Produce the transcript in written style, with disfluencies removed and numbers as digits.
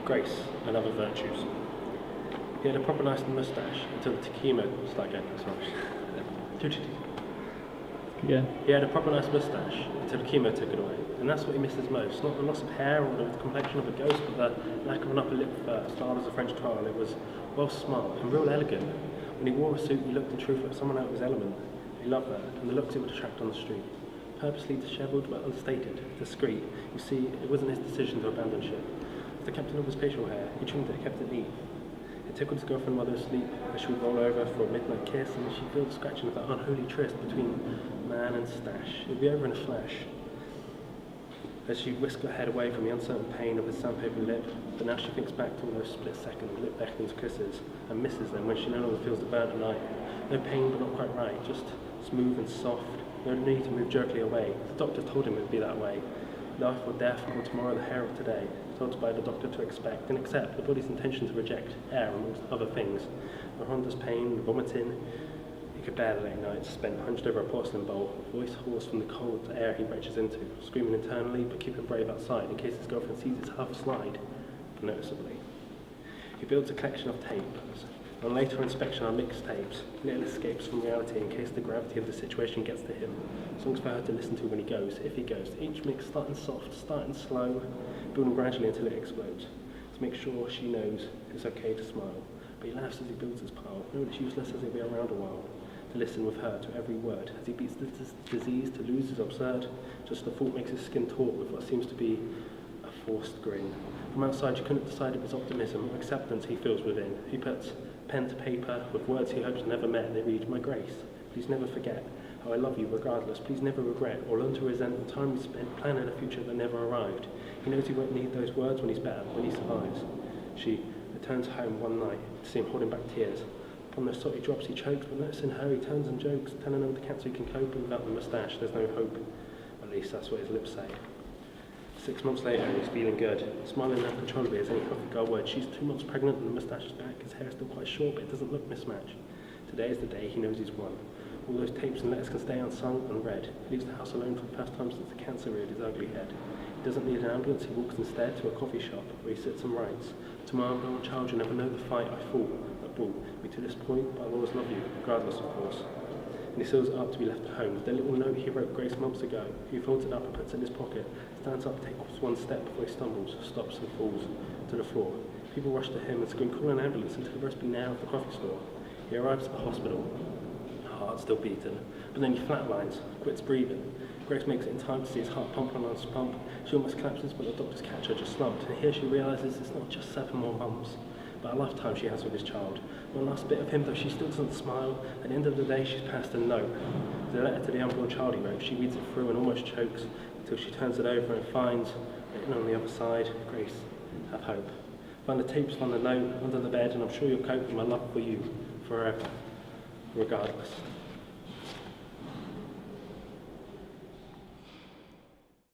grace, and other virtues. He had a proper nice moustache until the chemo started getting He had a proper nice moustache until the chemo took it away, and that's what he misses most. Not the loss of hair or the complexion of a ghost, but the lack of an upper lip styled as a French toile. It was well smart and real elegant. When he wore a suit, he looked in truth like someone out of his element. He loved that, and the looks it would attract on the street. Purposely dishevelled but unstated, discreet, you see, it wasn't his decision to abandon ship. As the captain of his facial hair, he trimmed it, kept it neat. It tickled his girlfriend while they were asleep, as she would roll over for a midnight kiss, and she'd feel the scratching of that unholy tryst between man and stash. It would be over in a flash. As she whisked her head away from the uncertain pain of his sandpaper lip, but now she thinks back to those split seconds, lip beckons kisses, and misses them when she no longer feels the burnt at night. No pain, but not quite right, just smooth and soft. No need to move jerkily away. The doctor told him it would be that way. Life or death, or tomorrow the hair of today. Told by the doctor to expect and accept the body's intention to reject air amongst other things. The Honda's pain, vomiting. He could bear the late nights spent hunched over a porcelain bowl, voice hoarse from the cold air he retches into, screaming internally but keeping brave outside in case his girlfriend sees his half slide, noticeably. He builds a collection of tapes. On later inspection are mixtapes, little escapes from reality in case the gravity of the situation gets to him. Songs for her to listen to when he goes, if he goes. Each mix starting soft, starting slow, building gradually until it explodes. To make sure she knows it's okay to smile. But he laughs as he builds his pile, knowing it's useless as he'll be around a while. To listen with her to every word. As he beats the disease to lose is absurd. Just the thought makes his skin taut with what seems to be a forced grin. From outside you couldn't decide if it's optimism or acceptance he feels within. He puts pen to paper with words he hopes never met. They read, "My Grace, please never forget how I love you regardless. Please never regret or learn to resent the time we spent planning a future that never arrived." He knows he won't need those words when he's better, when he survives. She returns home one night to see him holding back tears. Upon those salty drops he chokes, but noticing her he turns and jokes, telling her with the cancer he can cope, and without the moustache there's no hope. At least that's what his lips say. 6 months later, he's feeling good, smiling uncontrollably as any healthy girl would. She's 2 months pregnant and the moustache is back. His hair is still quite short, but it doesn't look mismatched. Today is the day he knows he's won. All those tapes and letters can stay unsung, unread. He leaves the house alone for the first time since the cancer reared his ugly head. He doesn't need an ambulance, he walks instead to a coffee shop where he sits and writes. To my unborn child, you never know the fight I fought that brought me to this point, but I'll always love you, regardless, of course. And he seals it up to be left at home. The little note he wrote Grace months ago, he folds it up and puts it in his pocket, stands up, takes one step before he stumbles, stops and falls to the floor. People rush to him and scream, "Call an ambulance," until the rest be now at the coffee store. He arrives at the hospital, heart still beating, but then he flatlines, quits breathing. Grace makes it in time to see his heart pump on his pump. She almost collapses, but the doctors catch her just slumped, and here she realises it's not just 7 more months, but a lifetime she has with his child. One last bit of him, though she still doesn't smile. At the end of the day, she's passed a note. The letter to the unborn child he wrote. She reads it through and almost chokes until she turns it over and finds, written on the other side, "Grace, have hope. Find the tapes on the note under the bed, and I'm sure you'll cope with my love for you forever, regardless."